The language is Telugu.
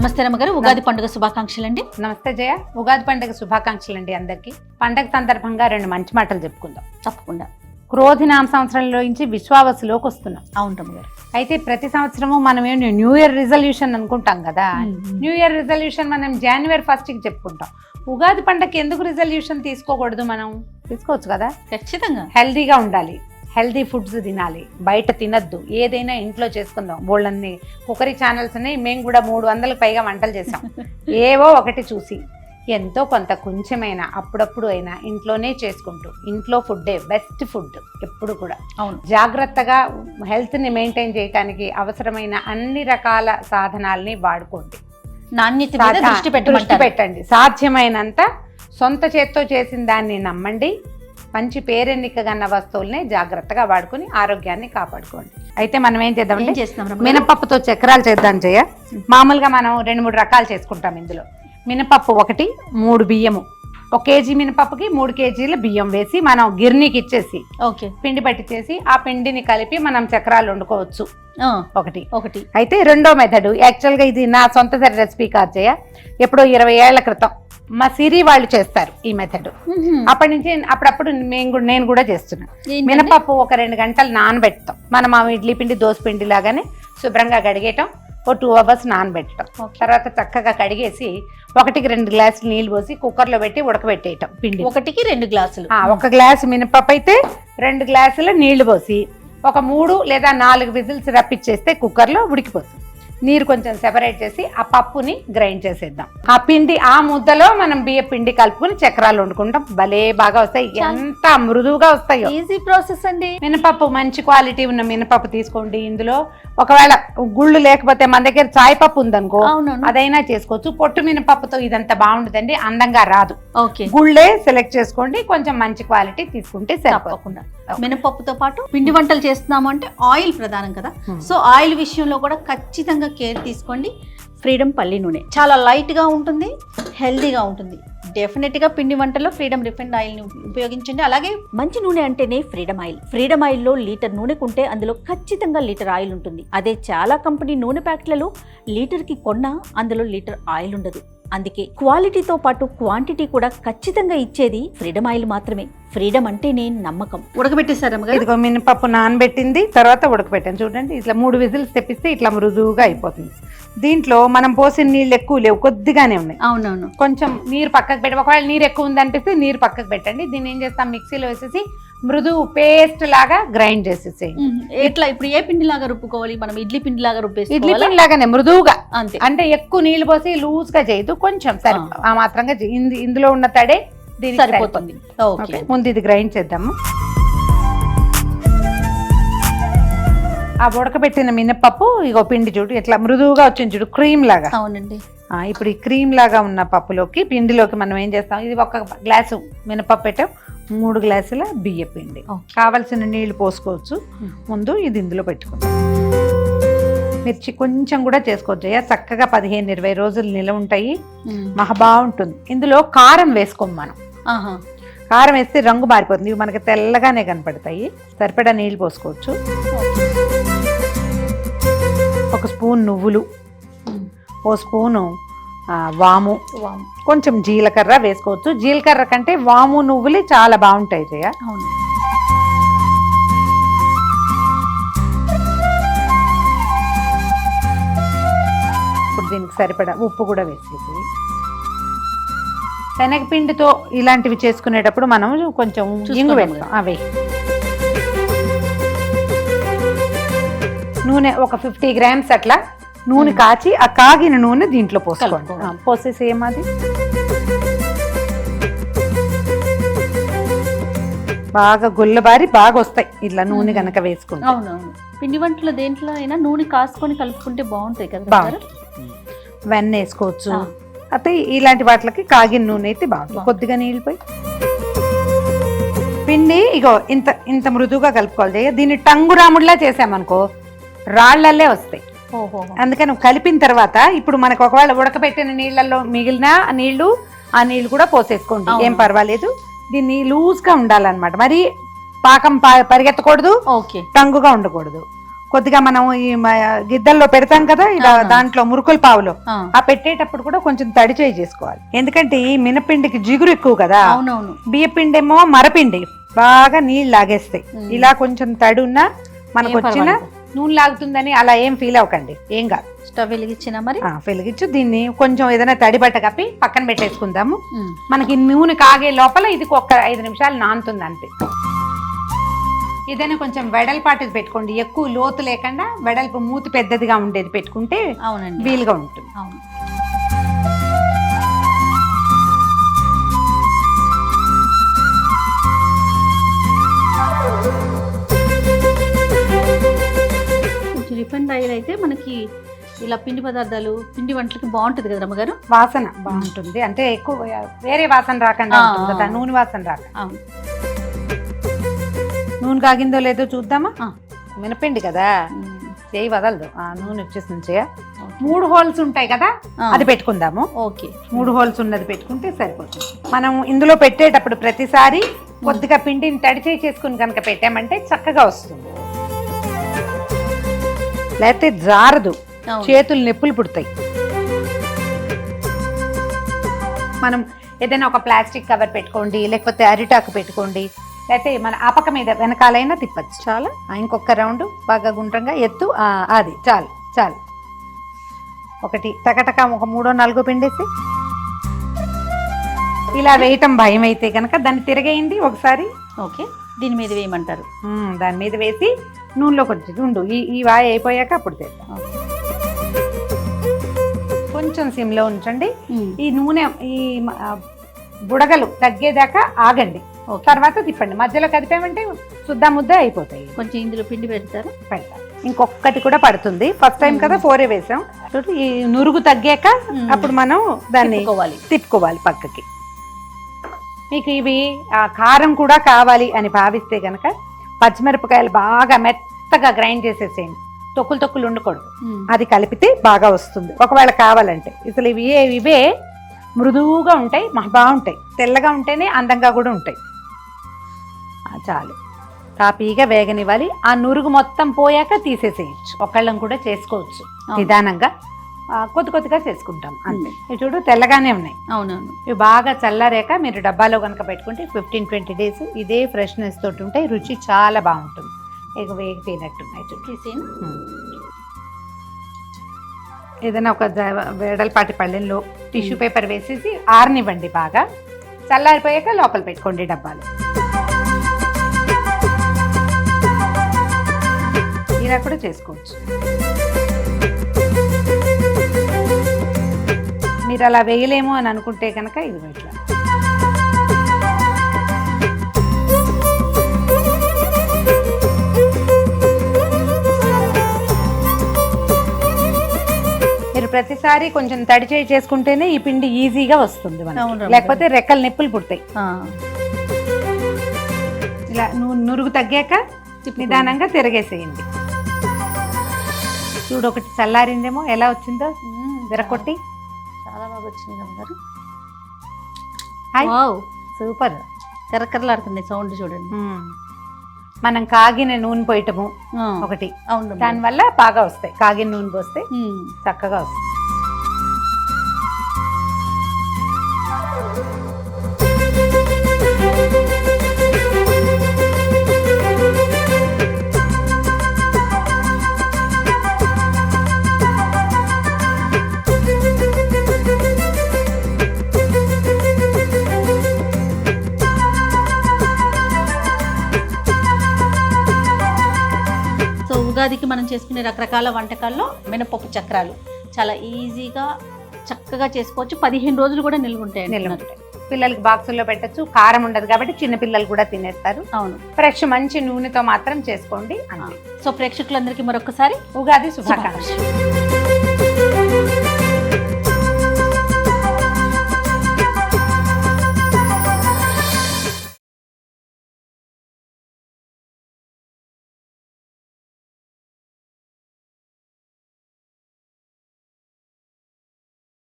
నమస్తే రమ్మగారు, ఉగాది పండుగ శుభాకాంక్షలు అండి. నమస్తే జయ, ఉగాది పండుగ శుభాకాంక్షలు అండి అందరికి. పండగ సందర్భంగా 2 మంచి మాటలు చెప్పుకుందాం. తప్పకుండా. క్రోధినామ సంవత్సరంలో నుంచి విశ్వావసులోకి వస్తున్నాం. అవును రమ్మగారు. అయితే ప్రతి సంవత్సరము మనం ఏంటి న్యూ ఇయర్ రిజల్యూషన్ అనుకుంటాం కదా. న్యూ ఇయర్ రిజల్యూషన్ మనం January 1st చెప్పుకుంటాం. ఉగాది పండగకి ఎందుకు రిజల్యూషన్ తీసుకోకూడదు? మనం తీసుకోవచ్చు కదా. ఖచ్చితంగా హెల్దీగా ఉండాలి, హెల్దీ ఫుడ్స్ తినాలి, బయట తినద్దు, ఏదైనా ఇంట్లో చేసుకుందాం. బోళ్ళన్ని కుకరీ ఛానల్స్ ఉన్నాయి, మేము కూడా 300కి పైగా వంటలు చేసాం. ఏవో ఒకటి చూసి ఎంతో కొంత కొంచెమైనా అప్పుడప్పుడు అయినా ఇంట్లోనే చేసుకుంటూ, ఇంట్లో ఫుడ్డే బెస్ట్ ఫుడ్ ఎప్పుడు కూడా. అవును, జాగ్రత్తగా హెల్త్ని మెయింటైన్ చేయడానికి అవసరమైన అన్ని రకాల సాధనాలని వాడుకోండి. నాణ్యత మీద దృష్టి పెట్టండి. సాధ్యమైనంత సొంత చేత్తో చేసిన దాన్ని నమ్మండి. మంచి పేరెన్నికగన్న వస్తువుల్ని జాగ్రత్తగా వాడుకుని ఆరోగ్యాన్ని కాపాడుకోండి. అయితే మనం ఏం చేద్దాం, మినపప్పుతో చక్రాలు చేద్దాం జయ. మామూలుగా మనం 2-3 రకాలు చేసుకుంటాం. ఇందులో మినపప్పు 1, 3 బియ్యము, 1 కేజీ మినపప్పుకి 3 కేజీల బియ్యం వేసి మనం గిర్నీకి ఇచ్చేసి పిండి పట్టించేసి ఆ పిండిని కలిపి మనం చక్రాలు వండుకోవచ్చు. ఒకటి. అయితే రెండో మెథడ్, యాక్చువల్గా ఇది నా సొంత రెసిపీ కాదు జయ, ఎప్పుడో 20 ఏళ్ల క్రితం మా సిరి వాళ్ళు చేస్తారు ఈ మెథడ్. అప్పటి నుంచి అప్పుడప్పుడు నేను కూడా చేస్తున్నాను. మినపప్పు ఒక 2 గంటలు నానబెడతాం. మనం ఆ ఇడ్లీ పిండి, దోశ పిండి లాగానే శుభ్రంగా కడిగేయటం, ఓ 2 hours నానబెట్టడం. తర్వాత చక్కగా కడిగేసి 1కి 2 గ్లాసులు నీళ్ళు పోసి కుక్కర్లో పెట్టి ఉడకబెట్టేయటం. పిండి 1కి 2 గ్లాసులు. 1 గ్లాసు మినపప్పు అయితే 2 గ్లాసుల నీళ్లు పోసి ఒక 3 లేదా 4 విజిల్స్ రప్పిచ్చేస్తే కుక్కర్లో ఉడికిపోతుంది. నీరు కొంచెం సెపరేట్ చేసి ఆ పప్పుని గ్రైండ్ చేసేద్దాం. ఆ పిండి, ఆ ముద్దలో మనం బియ్య పిండి కలుపుకుని చక్రాలు వండుకుంటాం. భలే బాగా వస్తాయి, ఎంత మృదువుగా వస్తాయో. ఈజీ ప్రాసెస్ అండి. మినపప్పు మంచి క్వాలిటీ ఉన్న మినపప్పు తీసుకోండి. ఇందులో ఒకవేళ గుళ్ళు లేకపోతే మన దగ్గర చాయ్ పప్పు ఉందనుకో, అదైనా చేసుకోవచ్చు. పొట్టు మినపప్పుతో ఇదంతా బాగుండదండి, అందంగా రాదు. గుళ్ళే సెలెక్ట్ చేసుకోండి, కొంచెం మంచి క్వాలిటీ తీసుకుంటే సరిపోకుండా. మినపప్పుతో పాటు పిండి వంటలు చేస్తున్నాము అంటే ఆయిల్ ప్రధానం కదా. సో ఆయిల్ విషయంలో కూడా ఖచ్చితంగా కేర్ తీసుకోండి. ఫ్రీడమ్ పల్లి నూనె చాలా లైట్గా ఉంటుంది, హెల్దీగా ఉంటుంది. డెఫినెట్గా పిండి వంటల్లో ఫ్రీడమ్ రిఫైన్డ్ ఆయిల్ని ఉపయోగించండి. అలాగే మంచి నూనె అంటేనే ఫ్రీడమ్ ఆయిల్. ఫ్రీడమ్ ఆయిల్లో లీటర్ నూనె కొంటే అందులో ఖచ్చితంగా లీటర్ ఆయిల్ ఉంటుంది. అదే చాలా కంపెనీ నూనె ప్యాకెట్లలో లీటర్కి కొన్నా అందులో లీటర్ ఆయిల్ ఉండదు. అందుకే క్వాలిటీతో పాటు క్వాంటిటీ కూడా ఖచ్చితంగా ఇచ్చేది ఫ్రీడమ్ ఆయిల్ మాత్రమే. ఫ్రీడమ్ అంటేనే నమ్మకం. ఉడకబెట్టేసారమ్మా. ఇదిగో మినపప్పు నానబెట్టింది, తర్వాత ఉడకబెట్టాను చూడండి. ఇట్లా 3 విజిల్స్ తెప్పిస్తే ఇట్లా మృదువుగా అయిపోతుంది. దీంట్లో మనం పోసిన నీళ్ళు ఎక్కువ లేవు, కొద్దిగానే ఉన్నాయి. అవునవును. కొంచెం నీరు పక్కకు పెట్టి, ఒకవేళ నీరు ఎక్కువ ఉందనిపిస్తే నీరు పక్కకు పెట్టండి. దీన్ని ఏం చేస్తాం, మిక్సీలో వేసేసి మృదువు పేస్ట్ లాగా గ్రైండ్ చేసేసేయండి. ఎట్లా ఇప్పుడు ఏ పిండి లాగా రుబ్బుకోవాలి? మనం ఇడ్లీ పిండి లాగా రుబ్బేసి, ఇడ్లీ పిండి లాగానే మృదువుగా, అంతే. అంటే ఎక్కువ నీళ్లు పోసి లూజ్ గా చేయదు, కొంచెం సరి ఆ మాత్రంగా. ఇందులో ఉన్న తడే దీనికి సరిపోతుంది. ముందు ఇది గ్రైండ్ చేద్దాము. ఆ ఉడకబెట్టిన మినపప్పు ఇగో పిండి చూడు ఎట్లా మృదువుగా వచ్చింది చూడు, క్రీమ్ లాగా. అవునండి. ఇప్పుడు ఈ క్రీమ్ లాగా ఉన్న పప్పులోకి, పిండిలోకి మనం ఏం చేస్తాం, ఇది 1 గ్లాసు మినపప్పు పెట్టాం, 3 గ్లాసుల బియ్య పిండి. కావలసిన నీళ్లు పోసుకోవచ్చు. ముందు ఇది ఇందులో పెట్టుకుందాం. మిర్చి కొంచెం కూడా చేసుకోవచ్చు, చక్కగా 15-20 రోజులు నిలవ ఉంటాయి, మహా బాగుంటుంది. ఇందులో కారం వేసుకోం మనం. కారం వేస్తే రంగు మారిపోతుంది, ఇవి మనకి తెల్లగానే కనపడతాయి. సరిపడా నీళ్ళు పోసుకోవచ్చు. 1 స్పూన్ నువ్వులు, 1 స్పూను వాము, కొంచెం జీలకర్ర వేసుకోవచ్చు. జీలకర్ర కంటే వాము నువ్వులే చాలా బాగుంటాయి జయ. ఇప్పుడు దీనికి సరిపడా ఉప్పు కూడా వేసేసి, శనగపిండితో ఇలాంటివి చేసుకునేటప్పుడు మనం కొంచెం ఇంగు వేస్తాం. అవి నూనె ఒక 50 గ్రామ్స్ అట్లా నూనె కాచి, ఆ కాగిన నూనె దీంట్లో పోసుకోండి. పోసేసి ఏమది బాగా గుల్లబారి బాగా వస్తాయి ఇట్లా నూనె కనుక వేసుకుంటే. అవునవును. పిండి వంటలు దేంట్లో అయినా నూనె కాసుకొని కలుపుకుంటే బాగుంటాయి కదా. వెన్న వేసుకోవచ్చు. అయితే ఇలాంటి వాటికి కాగిన నూనె అయితే బాగుంటుంది. కొద్దిగా నీళ్ళు పోయి పిండి ఇగో ఇంత మృదువుగా కలుపుకోవాలి. దీన్ని టంగురాముడిలా చేసామనుకో రాళ్లల్లే వస్తాయి. అందుకని కలిపిన తర్వాత ఇప్పుడు మనకు ఒకవేళ ఉడకబెట్టిన నీళ్ళల్లో మిగిలిన నీళ్లు, ఆ నీళ్లు కూడా పోసేసుకోండి, ఏం పర్వాలేదు. దీన్ని లూజ్ గా ఉండాలన్నమాట, మరి పాకం పరిగెత్తకూడదు, టంగుగా ఉండకూడదు. కొద్దిగా మనం ఈ గిద్దల్లో పెడతాం కదా ఇలా అవును. దాంట్లో మురుకుల పావులో ఆ, ఆ పెట్టేటప్పుడు కూడా కొంచెం తడి చేయి చేసుకోవాలి. ఎందుకంటే ఈ మినపిండికి జిగురు ఎక్కువ కదా, అవునవును. బియ్యపిండి ఏమో మరపిండి బాగా నీళ్ళు లాగేస్తాయి. ఇలా కొంచెం తడి ఉన్నా మనకు ఏం వచ్చిన పర్వాలేదు. నూనె లాగుతుందని అలా ఏం ఫీల్ అవ్వకండి, ఏం కాదు. స్టవ్ వెలిగించినా మరి వెలిగించు. దీన్ని కొంచెం ఏదైనా తడి బట్ట కప్పి పక్కన పెట్టేసుకుందాము. ఉమ్, మనకి నూనె కాగే లోపల ఇది ఒక్క 5 నిమిషాలు నానుతుంది అంతే. ఏదైనా కొంచెం వెడల్పాటిది పెట్టుకోండి, ఎక్కువ లోతు లేకుండా వెడల్పు మూతి పెద్దదిగా ఉండేది పెట్టుకుంటే అవునండి, వీలుగా ఉంటుంది. అవును. కొంచెం రిఫైండ్ ఆయిల్ అయితే మనకి ఇలా పిండి పదార్థాలు పిండి వంటలకి బాగుంటుంది కదా రమ్మగారు. వాసన బాగుంటుంది, అంటే ఎక్కువ వేరే వాసన రాకుండా ఉంటుంది కదా, నూనె వాసన రాకుండా. అవును. నూనె కాగిందో లేదో చూద్దామా. ఆ. మినపిండి కదా, ఉమ్, చేయి వదలదు. నూనె వచ్చేసింది చేయ. 3 హోల్స్ ఉంటాయి కదా, ఆ. అది పెట్టుకుందాము. ఓకే. 3 హోల్స్ ఉన్నది పెట్టుకుంటే సరిపోతుంది. మనం ఇందులో పెట్టేటప్పుడు ప్రతిసారి కొద్దిగా పిండిని తడిచే చేసుకుని కనుక పెట్టామంటే చక్కగా వస్తుంది, లేకపోతే జారదు, అవును. చేతులు నొప్పులు పుడతాయి. మనం ఏదైనా ఒక ప్లాస్టిక్ కవర్ పెట్టుకోండి, లేకపోతే అరిటాకు పెట్టుకోండి, లేకపోతే మన ఆపక మీద వెనకాలైనా తిప్పచ్చు. చాలా ఇంకొక రౌండ్ బాగా గుండ్రంగా ఎత్తు. అది చాలు చాలు. ఒకటి టకటక ఒక 3-4 పిండేసి ఇలా వేయటం భయం అయితే కనుక దాన్ని తిరగేయండి ఒకసారి. ఓకే, దీని మీద వేయమంటారు. దాని మీద వేసి నూనెలో కొంచెం ఉండు, ఈ వాయి అయిపోయాక అప్పుడు తెద్దాం. ఓకే. కొంచెం సిమ్లో ఉంచండి. ఉమ్, ఈ నూనె ఈ బుడగలు తగ్గేదాకా ఆగండి, ఓకే. తర్వాత తిప్పండి. మధ్యలో కదిపామంటే శుద్ధ ముద్ద అయిపోతాయి. కొంచెం ఇందులో పిండి పెడతారు. పెడతాం. ఇంకొకటి కూడా పడుతుంది, ఫస్ట్ టైం కదా 4 వేసాం. చూడు, ఈ నురుగు తగ్గాక అప్పుడు మనం దాన్ని తిప్పుకోవాలి పక్కకి. మీకు ఇవి కారం కూడా కావాలి అని భావిస్తే కనుక పచ్చిమిరపకాయలు బాగా మెత్తగా గ్రైండ్ చేసేసేయండి, తొక్కులు ఉండకూడదు. ఉమ్, అది కలిపితే బాగా వస్తుంది ఒకవేళ కావాలంటే. అసలు ఇవే మృదువుగా ఉంటాయి, బాగుంటాయి. తెల్లగా ఉంటేనే అందంగా కూడా ఉంటాయి. చాలు, కాపీగా వేగనివ్వాలి. ఆ నురుగు మొత్తం పోయాక తీసేసేయచ్చు. ఒకళ్ళం కూడా చేసుకోవచ్చు నిదానంగా, కొద్దిగా చేసుకుంటాం అంతే. ఇవి చూడు తెల్లగానే ఉన్నాయి. అవునవును. ఇవి బాగా చల్లారాక మీరు డబ్బాలో కనుక పెట్టుకుంటే 15-20 డేస్ ఇదే ఫ్రెష్నెస్ తోటి ఉంటాయి. రుచి చాలా బాగుంటుంది. ఇక వేగిపోయినట్టున్నాయి చూడు. తీసేను. ఏదైనా ఒక వేడలపాటి పళ్ళెంలో టిష్యూ పేపర్ వేసేసి ఆరనివ్వండి. బాగా చల్లారిపోయాక లోపల పెట్టుకోండి డబ్బాలు. ఇలా కూడా చేసుకోవచ్చు. మీరు అలా వేయలేము అని అనుకుంటే కనుక ఇది ఇట్లా మీరు ప్రతిసారి కొంచెం తడి చేయి చేసుకుంటేనే ఈ పిండి ఈజీగా వస్తుంది మనకి. లేకపోతే రెక్కలు నొప్పులు పుడతాయి. ఇలా నురుగు తగ్గాక నిదానంగా తిరగేసేయండి. చూడు, ఒకటి చల్లారిందేమో ఎలా వచ్చిందో విరకొట్టి. చాలా బాగా వచ్చింది అమ్మగారు. Hi, wow, super. కరకరలాడుతుంది సౌండ్ చూడండి. మనం కాగిన నూనె పోయటము ఒకటి, అవును, దానివల్ల బాగా వస్తాయి. కాగిన నూనె పోస్తే చక్కగా వస్తాయి. ఉగాదికి మనం చేసుకునే రకరకాల వంటకాల్లో మినపప్పు చక్రాలు చాలా ఈజీగా చక్కగా చేసుకోవచ్చు. 15 రోజులు కూడా నిల్వ ఉంటాయి. పిల్లలకి బాక్సుల్లో పెట్టచ్చు, కారం ఉండదు కాబట్టి చిన్న పిల్లలు కూడా తినేస్తారు. అవును, ఫ్రెష్ మంచి నూనెతో మాత్రం చేసుకోండి. సో ప్రేక్షకులందరికీ మరొకసారి ఉగాది శుభాకాంక్షలు.